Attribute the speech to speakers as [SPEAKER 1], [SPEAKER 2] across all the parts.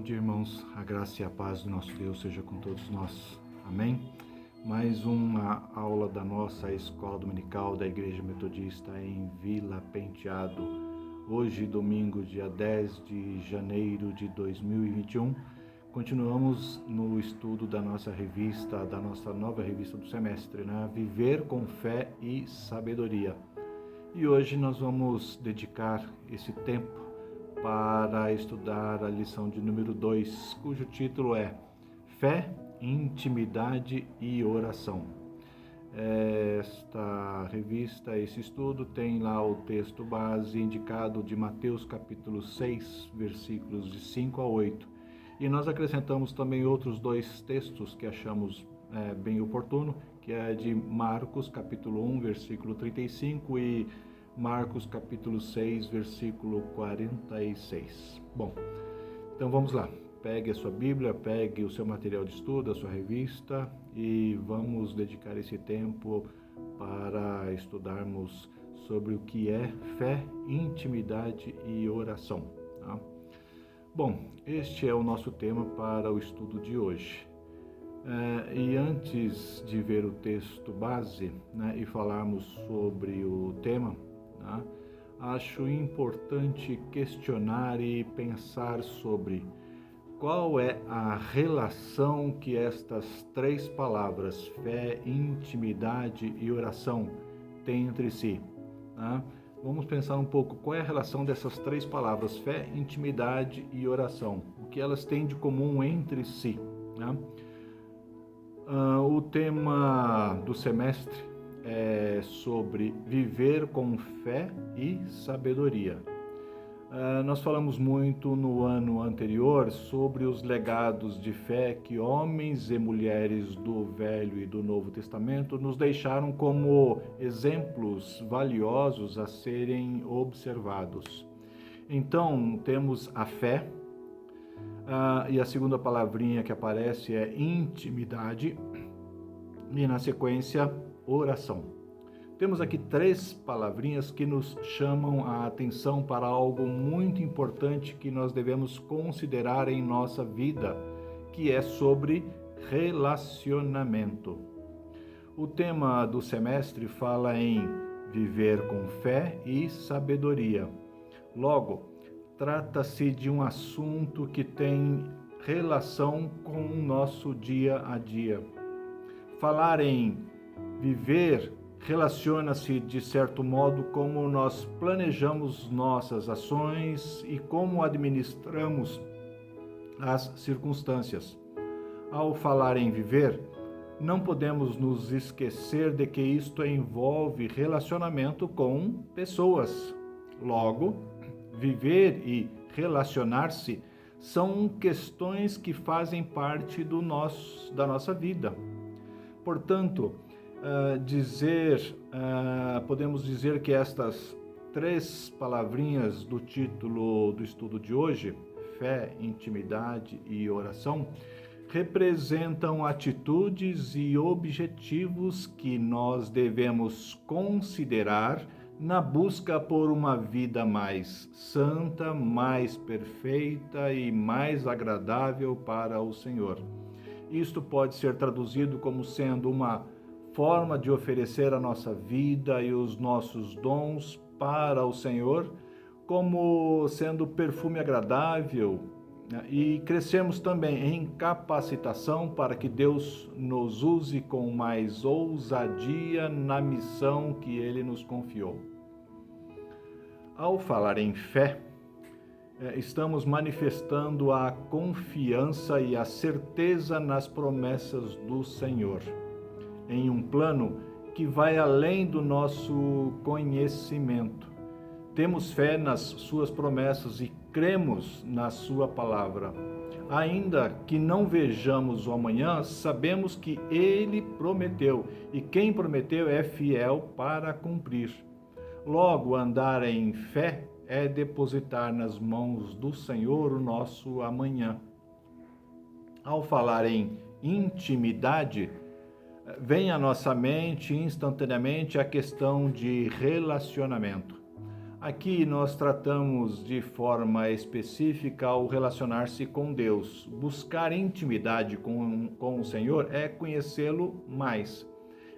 [SPEAKER 1] dia, irmãos. A graça e a paz do nosso Deus seja com todos nós. Amém? Mais uma aula da nossa escola dominical da Igreja Metodista em Vila Penteado. Hoje, domingo, dia 10 de janeiro de 2021, continuamos no estudo da nossa revista, da nossa nova revista do semestre, né? Viver com Fé e Sabedoria. E hoje nós vamos dedicar esse tempo para estudar a lição de número 2, cujo título é Fé, Intimidade e Oração. Esta revista, esse estudo, tem lá o texto base indicado de Mateus capítulo 6, versículos de 5 a 8. E nós acrescentamos também outros dois textos que achamos bem oportuno, que é de Marcos capítulo 1, versículo 35 e Marcos capítulo 6, versículo 46. Bom, então vamos lá. Pegue a sua Bíblia, pegue o seu material de estudo, a sua revista e vamos dedicar esse tempo para estudarmos sobre o que é fé, intimidade e oração. Tá? Bom, este é o nosso tema para o estudo de hoje. E antes de ver o texto base, né, e falarmos sobre o tema, acho importante questionar e pensar sobre qual é a relação que estas três palavras, fé, intimidade e oração, têm entre si. Vamos pensar um pouco qual é a relação dessas três palavras, fé, intimidade e oração, o que elas têm de comum entre si. O tema do semestre é sobre viver com fé e sabedoria. Nós falamos muito no ano anterior sobre os legados de fé que homens e mulheres do Velho e do Novo Testamento nos deixaram como exemplos valiosos a serem observados. Então, temos a fé, e a segunda palavrinha que aparece é intimidade, e na sequência, oração. Temos aqui três palavrinhas que nos chamam a atenção para algo muito importante que nós devemos considerar em nossa vida, que é sobre relacionamento. O tema do semestre fala em viver com fé e sabedoria. Logo, trata-se de um assunto que tem relação com o nosso dia a dia. Falar em viver relaciona-se, de certo modo, como nós planejamos nossas ações e como administramos as circunstâncias. Ao falar em viver, não podemos nos esquecer de que isto envolve relacionamento com pessoas. Logo, viver e relacionar-se são questões que fazem parte da nossa vida. Portanto, podemos dizer que estas três palavrinhas do título do estudo de hoje, fé, intimidade e oração, representam atitudes e objetivos que nós devemos considerar na busca por uma vida mais santa, mais perfeita e mais agradável para o Senhor. Isto pode ser traduzido como sendo uma forma de oferecer a nossa vida e os nossos dons para o Senhor, como sendo perfume agradável, e crescermos também em capacitação para que Deus nos use com mais ousadia na missão que Ele nos confiou. Ao falar em fé, estamos manifestando a confiança e a certeza nas promessas do Senhor, em um plano que vai além do nosso conhecimento. Temos fé nas suas promessas e cremos na sua palavra. Ainda que não vejamos o amanhã, sabemos que Ele prometeu, e quem prometeu é fiel para cumprir. Logo, andar em fé é depositar nas mãos do Senhor o nosso amanhã. Ao falar em intimidade, vem à nossa mente instantaneamente a questão de relacionamento. Aqui nós tratamos de forma específica o relacionar-se com Deus. Buscar intimidade com o Senhor é conhecê-lo mais,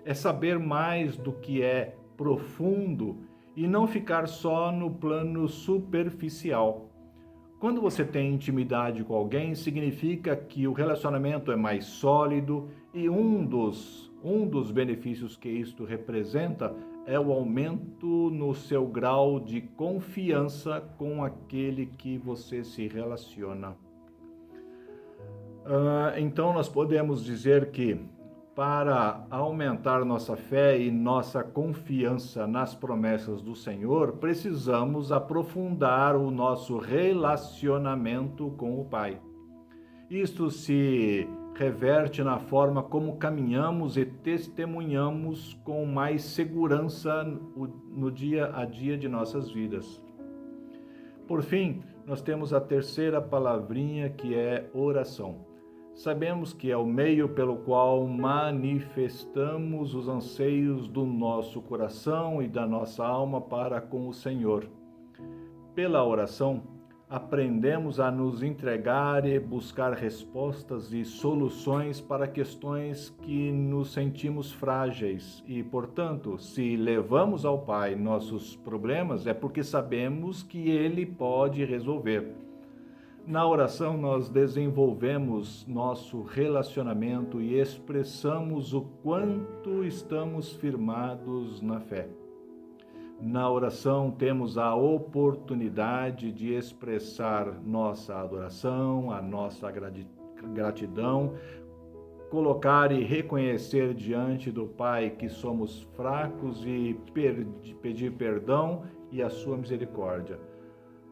[SPEAKER 1] é saber mais do que é profundo e não ficar só no plano superficial. Quando você tem intimidade com alguém, significa que o relacionamento é mais sólido e um dos benefícios que isto representa é o aumento no seu grau de confiança com aquele que você se relaciona. Então, nós podemos dizer que para aumentar nossa fé e nossa confiança nas promessas do Senhor, precisamos aprofundar o nosso relacionamento com o Pai. Isto se reverte na forma como caminhamos e testemunhamos com mais segurança no dia a dia de nossas vidas. Por fim, nós temos a terceira palavrinha, que é oração. Sabemos que é o meio pelo qual manifestamos os anseios do nosso coração e da nossa alma para com o Senhor. Pela oração, aprendemos a nos entregar e buscar respostas e soluções para questões que nos sentimos frágeis e, portanto, se levamos ao Pai nossos problemas, é porque sabemos que Ele pode resolver. Na oração, nós desenvolvemos nosso relacionamento e expressamos o quanto estamos firmados na fé. Na oração, temos a oportunidade de expressar nossa adoração, a nossa gratidão, colocar e reconhecer diante do Pai que somos fracos e pedir perdão e a sua misericórdia.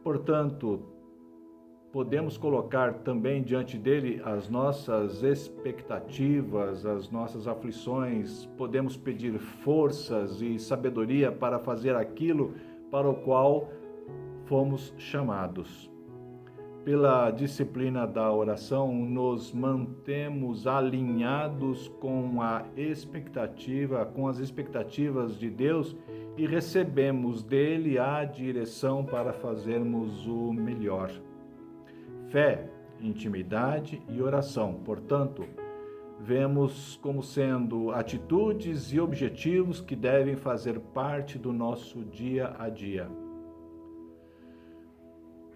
[SPEAKER 1] Portanto, podemos colocar também diante dele as nossas expectativas, as nossas aflições, podemos pedir forças e sabedoria para fazer aquilo para o qual fomos chamados. Pela disciplina da oração, nos mantemos alinhados com as expectativas de Deus e recebemos dele a direção para fazermos o melhor. Fé, intimidade e oração, portanto, vemos como sendo atitudes e objetivos que devem fazer parte do nosso dia a dia.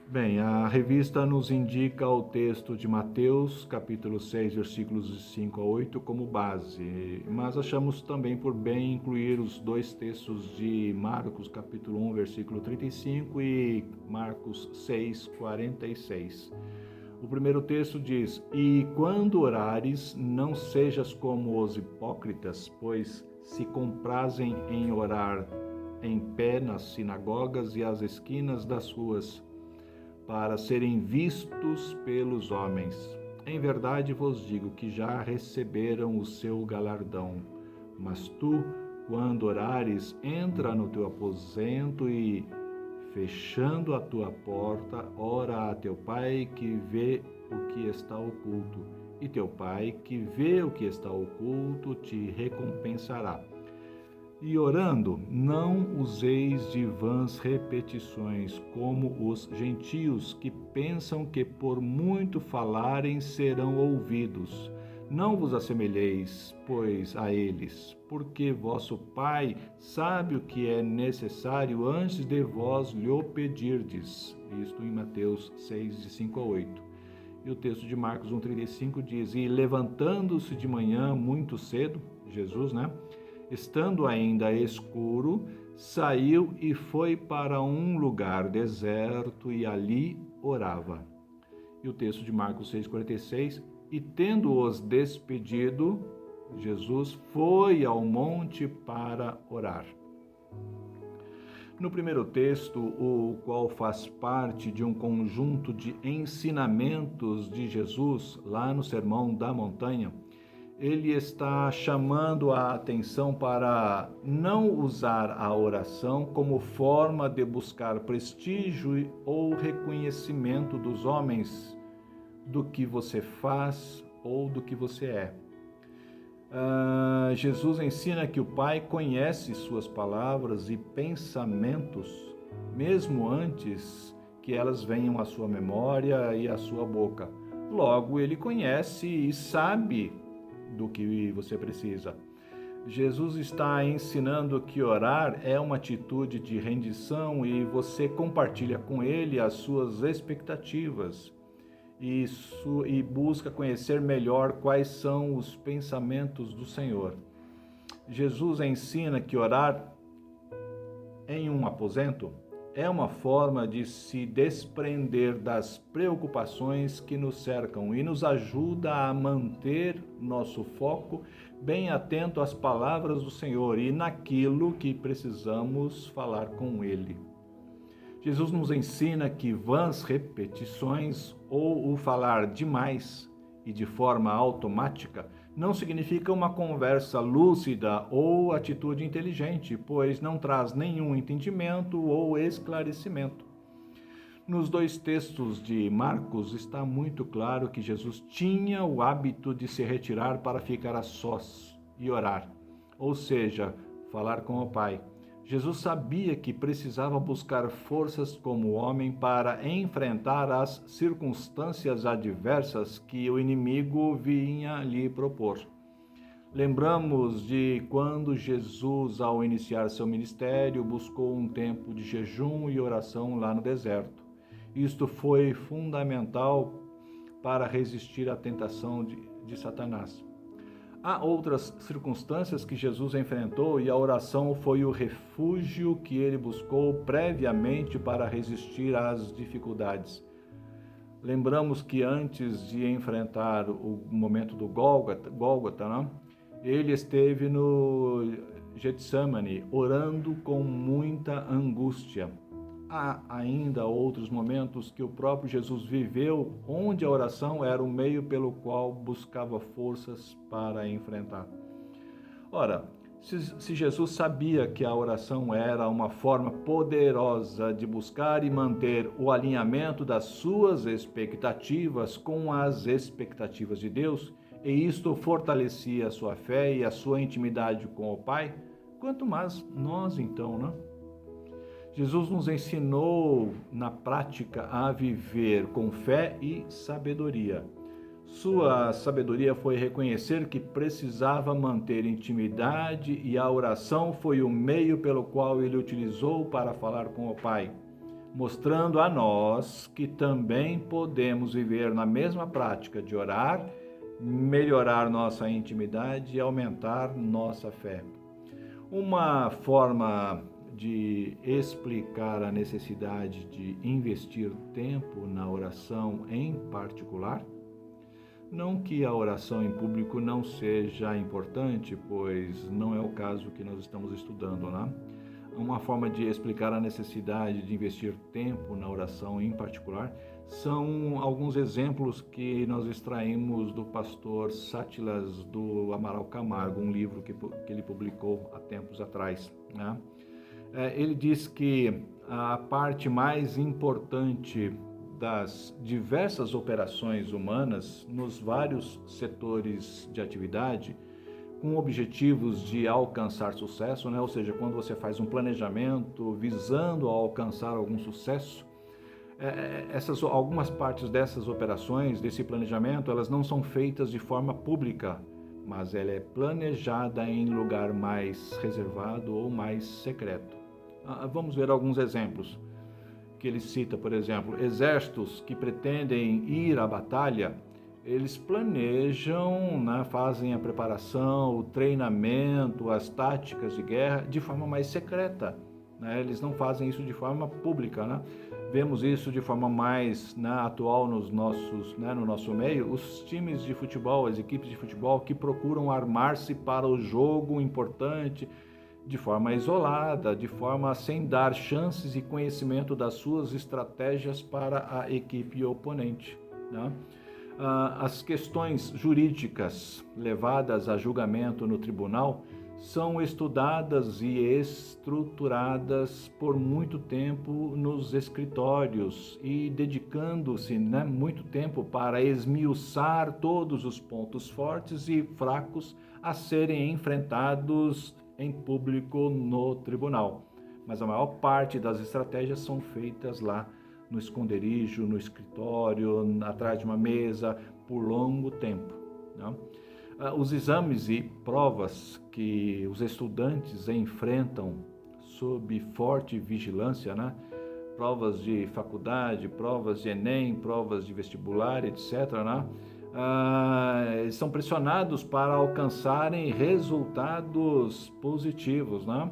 [SPEAKER 1] Bem, a revista nos indica o texto de Mateus, capítulo 6, versículos 5 a 8, como base, mas achamos também por bem incluir os dois textos de Marcos, capítulo 1, versículo 35 e Marcos 6, 46. O primeiro texto diz: E quando orares, não sejas como os hipócritas, pois se comprazem em orar em pé nas sinagogas e às esquinas das ruas, para serem vistos pelos homens. Em verdade vos digo que já receberam o seu galardão. Mas tu, quando orares, entra no teu aposento e, fechando a tua porta, ora a teu Pai que vê o que está oculto, e teu Pai que vê o que está oculto te recompensará. E orando, não useis de vãs repetições, como os gentios que pensam que por muito falarem serão ouvidos. Não vos assemelheis, pois, a eles, porque vosso Pai sabe o que é necessário antes de vós lhe o pedirdes. Isto em Mateus 6, de 5 a 8. E o texto de Marcos 1,35 diz: E levantando-se de manhã muito cedo, Jesus, estando ainda escuro, saiu e foi para um lugar deserto e ali orava. E o texto de Marcos 6,46: E tendo-os despedido, Jesus foi ao monte para orar. No primeiro texto, o qual faz parte de um conjunto de ensinamentos de Jesus, lá no Sermão da Montanha, ele está chamando a atenção para não usar a oração como forma de buscar prestígio ou reconhecimento dos homens do que você faz ou do que você é. Jesus ensina que o Pai conhece suas palavras e pensamentos mesmo antes que elas venham à sua memória e à sua boca. Logo, ele conhece e sabe do que você precisa. Jesus está ensinando que orar é uma atitude de rendição e você compartilha com ele as suas expectativas e busca conhecer melhor quais são os pensamentos do Senhor. Jesus ensina que orar em um aposento é uma forma de se desprender das preocupações que nos cercam e nos ajuda a manter nosso foco bem atento às palavras do Senhor e naquilo que precisamos falar com Ele. Jesus nos ensina que vãs repetições ou o falar demais e de forma automática não significa uma conversa lúcida ou atitude inteligente, pois não traz nenhum entendimento ou esclarecimento. Nos dois textos de Marcos está muito claro que Jesus tinha o hábito de se retirar para ficar a sós e orar, ou seja, falar com o Pai. Jesus sabia que precisava buscar forças como homem para enfrentar as circunstâncias adversas que o inimigo vinha lhe propor. Lembramos de quando Jesus, ao iniciar seu ministério, buscou um tempo de jejum e oração lá no deserto. Isto foi fundamental para resistir à tentação de Satanás. Há outras circunstâncias que Jesus enfrentou e a oração foi o refúgio que ele buscou previamente para resistir às dificuldades. Lembramos que antes de enfrentar o momento do Gólgota, né? Ele esteve no Getsemane, orando com muita angústia. Há ainda outros momentos que o próprio Jesus viveu, onde a oração era o meio pelo qual buscava forças para enfrentar. Ora, se Jesus sabia que a oração era uma forma poderosa de buscar e manter o alinhamento das suas expectativas com as expectativas de Deus, e isto fortalecia a sua fé e a sua intimidade com o Pai, quanto mais nós então, né? Jesus nos ensinou na prática a viver com fé e sabedoria. Sua sabedoria foi reconhecer que precisava manter intimidade e a oração foi o meio pelo qual ele utilizou para falar com o Pai, mostrando a nós que também podemos viver na mesma prática de orar, melhorar nossa intimidade e aumentar nossa fé. Uma forma de explicar a necessidade de investir tempo na oração em particular. Não que a oração em público não seja importante, pois não é o caso que nós estamos estudando, né? Uma forma de explicar a necessidade de investir tempo na oração em particular são alguns exemplos que nós extraímos do pastor Sátilas do Amaral Camargo, um livro que ele publicou há tempos atrás, né? Ele diz que a parte mais importante das diversas operações humanas nos vários setores de atividade, com objetivos de alcançar sucesso, né? Ou seja, quando você faz um planejamento visando alcançar algum sucesso, algumas partes dessas operações, desse planejamento, elas não são feitas de forma pública, mas ela é planejada em lugar mais reservado ou mais secreto. Vamos ver alguns exemplos que ele cita, por exemplo, exércitos que pretendem ir à batalha, eles planejam, né, fazem a preparação, o treinamento, as táticas de guerra de forma mais secreta, né? Eles não fazem isso de forma pública, né? Vemos isso de forma mais, né, atual no nosso meio, os times de futebol, as equipes de futebol que procuram armar-se para o jogo importante, de forma isolada, de forma sem dar chances e conhecimento das suas estratégias para a equipe oponente, né? As questões jurídicas levadas a julgamento no tribunal são estudadas e estruturadas por muito tempo nos escritórios e dedicando-se, né, muito tempo para esmiuçar todos os pontos fortes e fracos a serem enfrentados em público no tribunal. mas a maior parte das estratégias são feitas lá no esconderijo, no escritório, atrás de uma mesa, por longo tempo, né? Os exames e provas que os estudantes enfrentam sob forte vigilância, né? Provas de faculdade, provas de Enem, provas de vestibular, etc., né? São pressionados para alcançarem resultados positivos, né?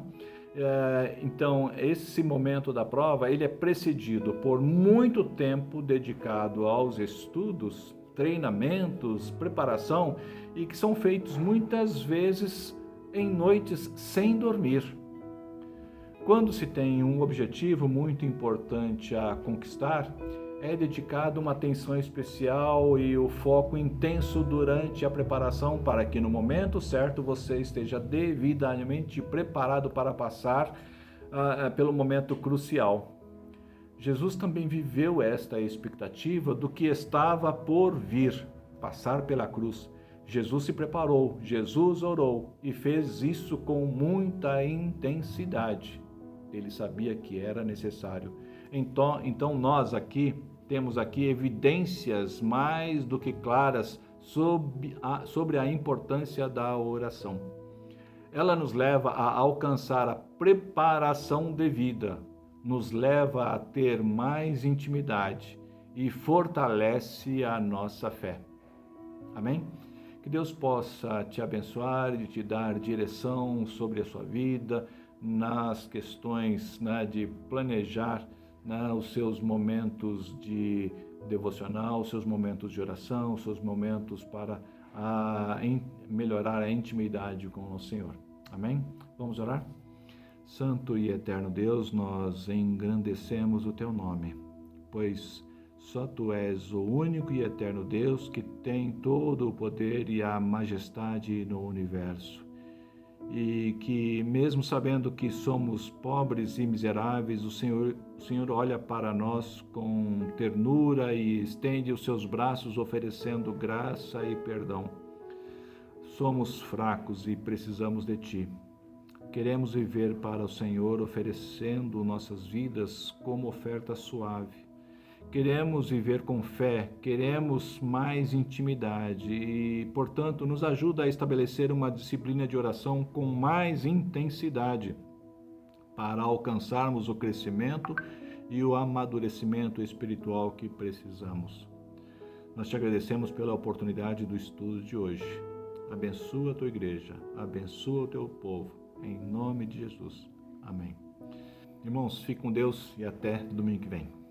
[SPEAKER 1] Então, esse momento da prova, ele é precedido por muito tempo dedicado aos estudos, treinamentos, preparação, e que são feitos muitas vezes em noites sem dormir. Quando se tem um objetivo muito importante a conquistar, é dedicado uma atenção especial e o foco intenso durante a preparação para que no momento certo você esteja devidamente preparado para passar pelo momento crucial. Jesus também viveu esta expectativa do que estava por vir, passar pela cruz. Jesus se preparou, Jesus orou e fez isso com muita intensidade. Ele sabia que era necessário. Então nós temos aqui evidências mais do que claras sobre a importância da oração. Ela nos leva a alcançar a preparação devida, nos leva a ter mais intimidade e fortalece a nossa fé. Amém? Que Deus possa te abençoar e te dar direção sobre a sua vida, nas questões, né, de planejar, né, os seus momentos de devocional, os seus momentos de oração, os seus momentos para melhorar a intimidade com o Senhor. Amém? Vamos orar? Santo e eterno Deus, nós engrandecemos o teu nome, pois só tu és o único e eterno Deus que tem todo o poder e a majestade no universo. E que mesmo sabendo que somos pobres e miseráveis, o Senhor olha para nós com ternura e estende os seus braços oferecendo graça e perdão. Somos fracos e precisamos de Ti. Queremos viver para o Senhor oferecendo nossas vidas como oferta suave. Queremos viver com fé, queremos mais intimidade e, portanto, nos ajuda a estabelecer uma disciplina de oração com mais intensidade para alcançarmos o crescimento e o amadurecimento espiritual que precisamos. Nós te agradecemos pela oportunidade do estudo de hoje. Abençoa a tua igreja, abençoa o teu povo, em nome de Jesus. Amém. Irmãos, fique com Deus e até domingo que vem.